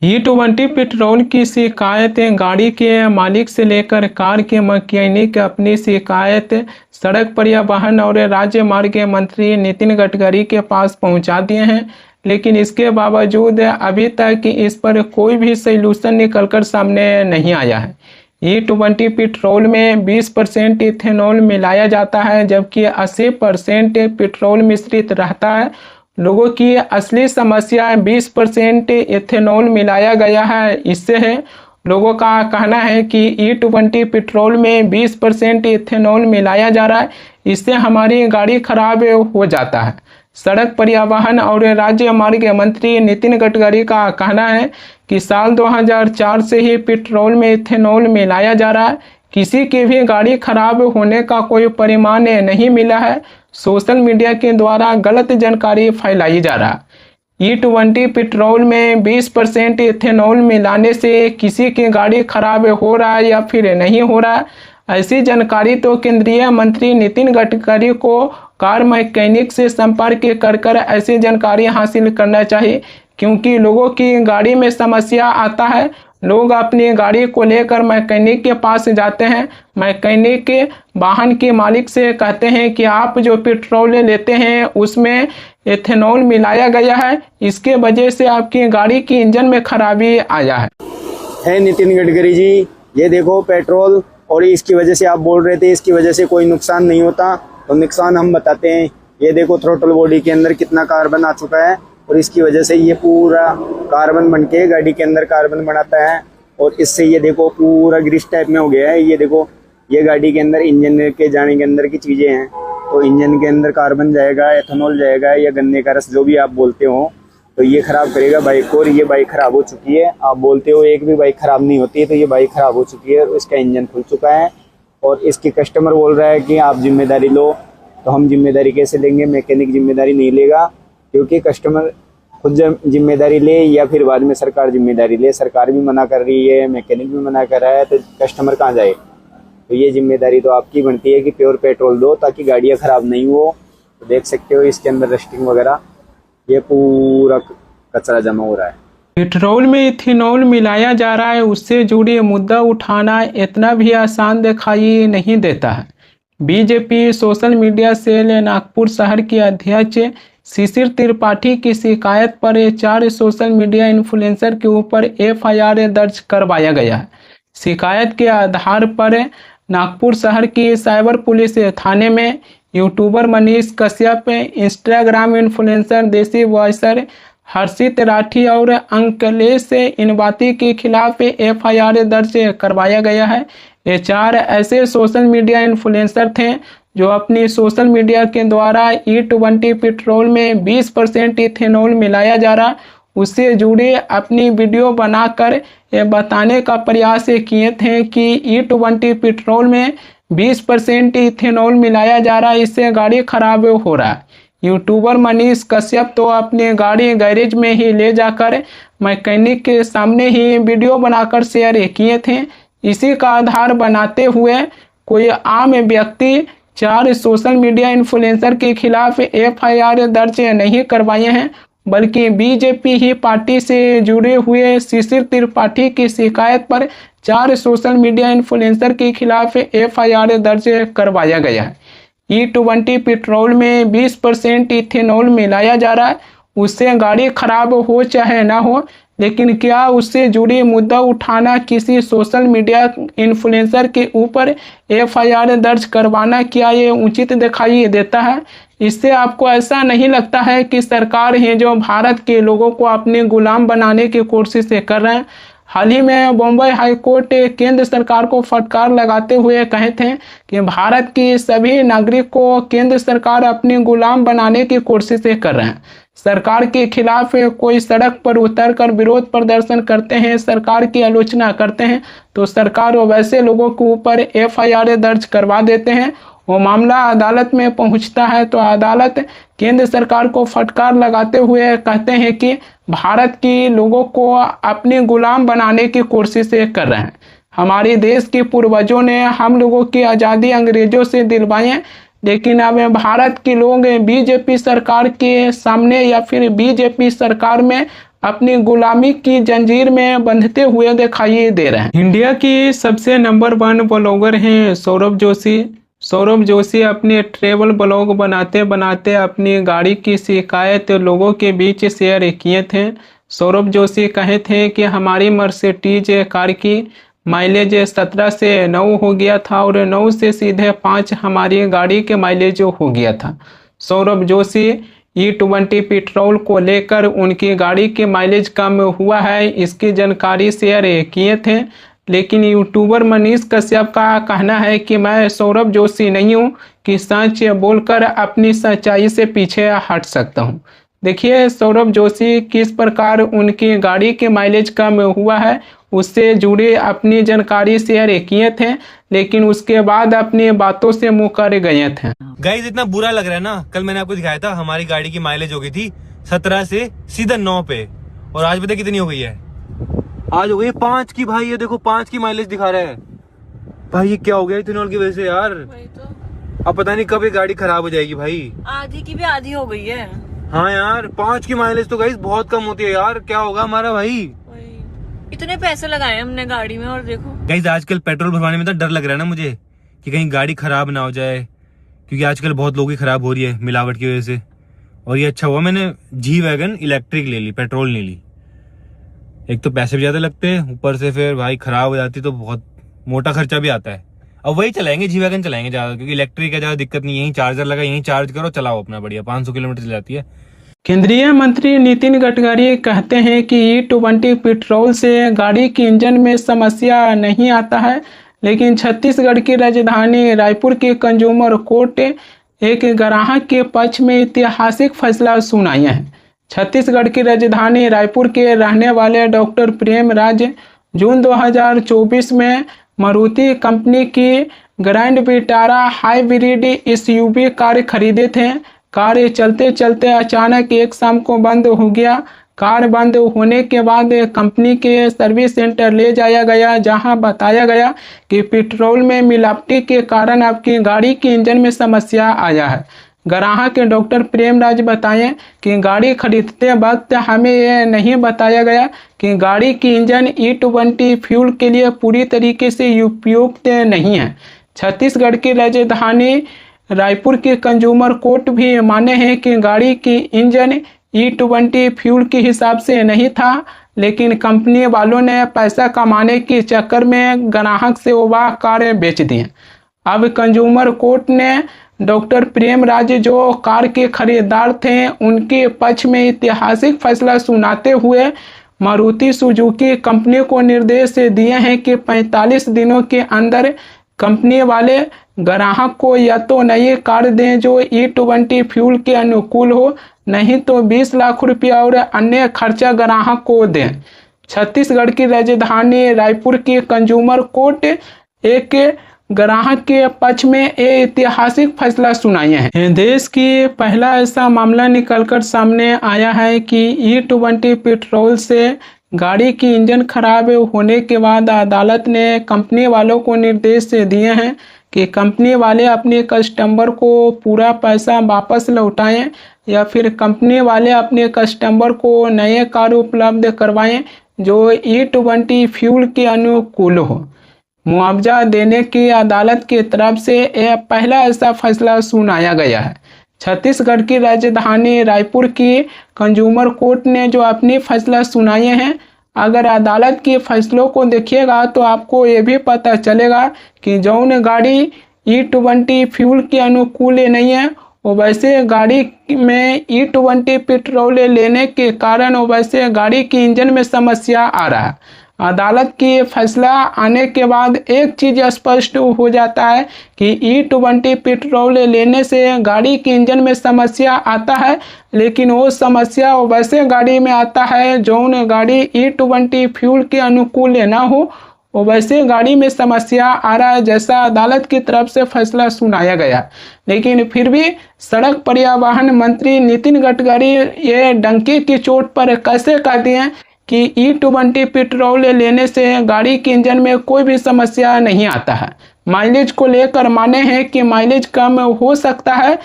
E20 petrol की शिकायतें गाड़ी के मालिक से लेकर कार के मैकेनिक अपनी शिकायत सड़क परिवहन और राज्य मार्ग मंत्री नितिन गडकरी के पास पहुंचा दिए हैं, लेकिन इसके बावजूद अभी तक इस पर कोई भी सॉल्यूशन निकलकर सामने नहीं आया है। E20 पेट्रोल में 20% इथेनॉल मिलाया जाता है, जबकि 80% पेट्रोल मिश्रित रहता है। लोगों की असली समस्या 20% इथेनॉल मिलाया गया है, इससे है। लोगों का कहना है कि E20 पेट्रोल में 20% इथेनॉल मिलाया जा रहा है, इससे हमारी गाड़ी खराब हो जाता है। सड़क परिवहन और राज्य मार्ग मंत्री नितिन गडकरी का कहना है कि साल 2004 से ही पेट्रोल में इथेनॉल मिलाया जा रहा है। किसी की भी गाड़ी खराब होने का कोई परिमाण नहीं मिला है। सोशल मीडिया के द्वारा गलत जानकारी फैलाई जा रहा है। E20 पेट्रोल में 20% इथेनॉल मिलाने से किसी की गाड़ी खराब हो रहा है या फिर नहीं हो रहा है, ऐसी जानकारी तो केंद्रीय मंत्री नितिन गडकरी को कार मैकेनिक से संपर्क कर ऐसी जानकारी हासिल करना चाहिए, क्योंकि लोगों की गाड़ी में समस्या आता है। लोग अपनी गाड़ी को लेकर मैकेनिक के पास जाते हैं। मैकेनिक के वाहन के मालिक से कहते हैं कि आप जो पेट्रोल लेते हैं उसमें इथेनॉल मिलाया गया है, इसके वजह से आपकी गाड़ी की इंजन में खराबी आया है। नितिन गडकरी जी, ये देखो पेट्रोल, और इसकी वजह से आप बोल रहे थे इसकी वजह से कोई नुकसान नहीं होता, तो नुकसान हम बताते हैं। ये देखो थ्रोटल बॉडी के अंदर कितना कार्बन आ चुका है, और इसकी वजह से ये पूरा कार्बन बन के गाड़ी के अंदर कार्बन बनाता है, और इससे ये देखो पूरा ग्रीस टाइप में हो गया है। ये देखो ये गाड़ी के अंदर इंजन के जाने के अंदर की चीज़ें हैं, तो इंजन के अंदर कार्बन जाएगा, एथेनॉल जाएगा या गन्ने का रस जो भी आप बोलते हो, तो ये खराब करेगा बाइक को। और ये बाइक खराब हो चुकी है। आप बोलते हो एक भी बाइक खराब नहीं होती है, तो ये बाइक खराब हो चुकी है और इसका इंजन खुल चुका है। और इसकी कस्टमर बोल रहा है कि आप जिम्मेदारी लो, तो हम जिम्मेदारी कैसे लेंगे? मैकेनिक जिम्मेदारी नहीं लेगा, क्योंकि कस्टमर खुद जिम्मेदारी ले या फिर बाद में सरकार जिम्मेदारी ले। सरकार भी मना कर रही है, मैकेनिक भी मना कर रहा है, तो कस्टमर कहाँ जाए? तो ये जिम्मेदारी तो आपकी बनती है कि प्योर पेट्रोल दो ताकि गाड़ियाँ खराब नहीं हो। तो देख सकते हो इसके अंदर रस्टिंग वगैरह, ये पूरा कचरा जमा हो रहा है। पेट्रोल में इथेनॉल मिलाया जा रहा है, उससे जुड़ी मुद्दा उठाना इतना भी आसान दिखाई नहीं देता है। BJP social media cell Nagpur शहर के अध्यक्ष शिशिर त्रिपाठी की शिकायत पर 4 सोशल मीडिया इन्फ्लुएंसर के ऊपर FIR दर्ज करवाया गया है। शिकायत के आधार पर नागपुर शहर की साइबर पुलिस थाने में YouTuber Manish Kashyap, Instagram influencer देसी वॉइसर हर्षित राठी और अंकलेश इनबाती के खिलाफ FIR दर्ज करवाया गया है। ये 4 ऐसे सोशल मीडिया इन्फ्लुएंसर थे जो अपनी सोशल मीडिया के द्वारा E20 पेट्रोल में 20% इथेनॉल मिलाया जा रहा, उससे जुड़े अपनी वीडियो बनाकर ये बताने का प्रयास किए थे कि E20 पेट्रोल में 20% इथेनॉल मिलाया जा रहा है, इससे गाड़ी खराब हो रहा है। यूट्यूबर मनीष कश्यप तो अपनी गाड़ी गैरेज में ही ले जाकर मैकेनिक के सामने ही वीडियो बनाकर शेयर किए थे। इसी का आधार बनाते हुए कोई आम व्यक्ति 4 सोशल मीडिया इन्फ्लुएंसर के खिलाफ FIR दर्ज नहीं करवाए हैं, बल्कि बीजेपी ही पार्टी से जुड़े हुए शिशिर त्रिपाठी की शिकायत पर 4 सोशल मीडिया इन्फ्लुएंसर के खिलाफ FIR दर्ज करवाया गया है। E20 पेट्रोल में 20% इथेनॉल मिलाया जा रहा है, उससे गाड़ी खराब हो चाहे ना हो, लेकिन क्या उससे जुड़ी मुद्दा उठाना किसी सोशल मीडिया इन्फ्लुएंसर के ऊपर FIR दर्ज करवाना क्या ये उचित दिखाई देता है? इससे आपको ऐसा नहीं लगता है कि सरकार है जो भारत के लोगों को अपने गुलाम बनाने की कोशिश कर रहे हैं? हाल ही में बॉम्बे हाई कोर्ट केंद्र सरकार को फटकार लगाते हुए कहे थे कि भारत की सभी नागरिक को केंद्र सरकार अपने गुलाम बनाने की कोशिश कर रहे हैं। सरकार के खिलाफ कोई सड़क पर उतरकर विरोध प्रदर्शन करते हैं, सरकार की आलोचना करते हैं, तो सरकार वैसे लोगों के ऊपर FIR दर्ज करवा देते हैं। वो मामला अदालत में पहुंचता है तो अदालत केंद्र सरकार को फटकार लगाते हुए कहते हैं कि भारत के लोगों को अपने गुलाम बनाने की कोशिश कर रहे हैं। हमारे देश के पूर्वजों ने हम लोगों की आज़ादी अंग्रेजों से दिलवाई, लेकिन अब भारत के लोग बीजेपी सरकार के सामने या फिर बीजेपी सरकार में अपनी गुलामी की जंजीर में बंधते हुए दिखाई दे रहे हैं। इंडिया की सबसे नंबर 1 ब्लॉगर हैं सौरभ जोशी। सौरभ जोशी अपने ट्रेवल ब्लॉग बनाते बनाते अपनी गाड़ी की शिकायत लोगों के बीच शेयर किए थे। सौरभ जोशी कहे थे कि हमारी मर्सिडीज कार की माइलेज 17 से 9 हो गया था और 9 से सीधे 5 हमारी गाड़ी के माइलेज हो गया था। सौरभ जोशी E20 पेट्रोल को लेकर उनकी गाड़ी के माइलेज कम हुआ है, इसकी जानकारी शेयर किए थे। लेकिन यूट्यूबर मनीष कश्यप का कहना है कि मैं सौरभ जोशी नहीं हूं कि सच बोलकर अपनी सच्चाई से पीछे हट सकता हूं। देखिए सौरभ जोशी किस प्रकार उनकी गाड़ी के माइलेज कम हुआ है उससे जुड़े अपनी जानकारी शेयर किए थे, लेकिन उसके बाद अपनी बातों से मुकर गए थे। गाइस इतना बुरा लग रहा है ना, कल मैंने आपको दिखाया था हमारी गाड़ी की माइलेज हो गई थी 17 से सीधा 9 पे, और आज पता कितनी हो गई है? आज हो गई 5 की। भाई ये देखो 5 की माइलेज दिखा रहा है। भाई ये क्या हो गया इथेनॉल की वजह से यार। तो अब पता नहीं कब ये गाड़ी खराब हो जाएगी। भाई आधी की भी आधी हो गई है। हाँ यार 5 की माइलेज तो गाइस बहुत कम होती है यार। क्या होगा हमारा भाई? इतने पैसे लगाए हमने गाड़ी में और देखो। गाइस आजकल पेट्रोल भरवाने में तो डर लग रहा है ना मुझे कि कहीं गाड़ी खराब ना हो जाए, क्योंकि आजकल बहुत लोगों की खराब हो रही है मिलावट की वजह से। और ये अच्छा हुआ मैंने जी वैगन इलेक्ट्रिक ले ली, पेट्रोल नहीं ली। एक तो पैसे भी ज्यादा लगते हैं, ऊपर से फिर भाई खराब हो जाती तो बहुत मोटा खर्चा भी आता है। अब वही चलाएंगे, जी वैगन चलाएंगे ज्यादा, क्योंकि इलेक्ट्रिक है ज्यादा दिक्कत नहीं है। यहीं चार्जर लगा, यहीं चार्ज करो, चलाओ अपना बढ़िया। 500 किलोमीटर चल जाती है। केंद्रीय मंत्री नितिन गडकरी कहते हैं कि E20 पेट्रोल से गाड़ी के इंजन में समस्या नहीं आता है, लेकिन छत्तीसगढ़ की राजधानी रायपुर के कंज्यूमर कोर्ट एक ग्राहक के पक्ष में ऐतिहासिक फैसला सुनाया है। छत्तीसगढ़ की राजधानी रायपुर के रहने वाले डॉक्टर प्रेम राज जून 2024 में मारुति कंपनी की grand Vitara hybrid SUV car खरीदे थे। कार चलते चलते अचानक एक शाम को बंद हो गया। कार बंद होने के बाद कंपनी के सर्विस सेंटर ले जाया गया, जहां बताया गया कि पेट्रोल में मिलावटी के कारण आपकी गाड़ी के इंजन में समस्या आया है। ग्राहक डॉक्टर प्रेमराज बताएं कि गाड़ी खरीदते वक्त हमें यह नहीं बताया गया कि गाड़ी की इंजन E20 फ्यूल के लिए पूरी तरीके से उपयुक्त नहीं है। छत्तीसगढ़ की राजधानी रायपुर के कंज्यूमर कोर्ट भी माने हैं कि गाड़ी की इंजन E20 फ्यूल के हिसाब से नहीं था, लेकिन कंपनी वालों ने पैसा कमाने के चक्कर में ग्राहक से वह कार बेच दी। अब कंज्यूमर कोर्ट ने डॉक्टर प्रेमराज जो कार के खरीदार थे उनके पक्ष में ऐतिहासिक फैसला सुनाते हुए मारुति सुजुकी कंपनी को निर्देश दिए हैं कि 45 दिनों के अंदर कंपनी वाले ग्राहक को या तो नई कार दें जो E20 फ्यूल के अनुकूल हो, नहीं तो 20 लाख रुपया और अन्य खर्चा ग्राहक को दें। छत्तीसगढ़ की राजधानी रायपुर की कंज्यूमर कोर्ट एक ग्राहक के पक्ष में ऐतिहासिक फैसला सुनाया है। देश की पहला ऐसा मामला निकलकर सामने आया है कि E20 पेट्रोल से गाड़ी की इंजन खराब होने के बाद अदालत ने कंपनी वालों को निर्देश दिए हैं कि कंपनी वाले अपने कस्टमर को पूरा पैसा वापस लौटाएं या फिर कंपनी वाले अपने कस्टमर को नए कार उपलब्ध करवाएं जो E20 फ्यूल के अनुकूल हो। मुआवजा देने की अदालत की तरफ से यह पहला ऐसा फैसला सुनाया गया है। छत्तीसगढ़ की राजधानी रायपुर की कंज्यूमर कोर्ट ने जो अपनी फैसला सुनाए हैं, अगर अदालत के फैसलों को देखिएगा तो आपको ये भी पता चलेगा कि जौन गाड़ी E20 फ्यूल के अनुकूल नहीं है वो वैसे गाड़ी में E20 पेट्रोल लेने के कारण वैसे गाड़ी की इंजन में समस्या आ रहा है। अदालत की फैसला आने के बाद एक चीज़ स्पष्ट हो जाता है कि E20 पेट्रोल लेने से गाड़ी के इंजन में समस्या आता है, लेकिन वो समस्या वैसे गाड़ी में आता है जौन गाड़ी E20 फ्यूल के अनुकूल ना हो, वो वैसे गाड़ी में समस्या आ रहा है, जैसा अदालत की तरफ से फैसला सुनाया गया। लेकिन फिर भी सड़क परिवहन मंत्री नितिन गडकरी ये डंके की चोट पर कैसे कह दिए कि E20 पेट्रोल लेने से गाड़ी के इंजन में कोई भी समस्या नहीं आता है। माइलेज को लेकर माने हैं कि माइलेज कम हो सकता है,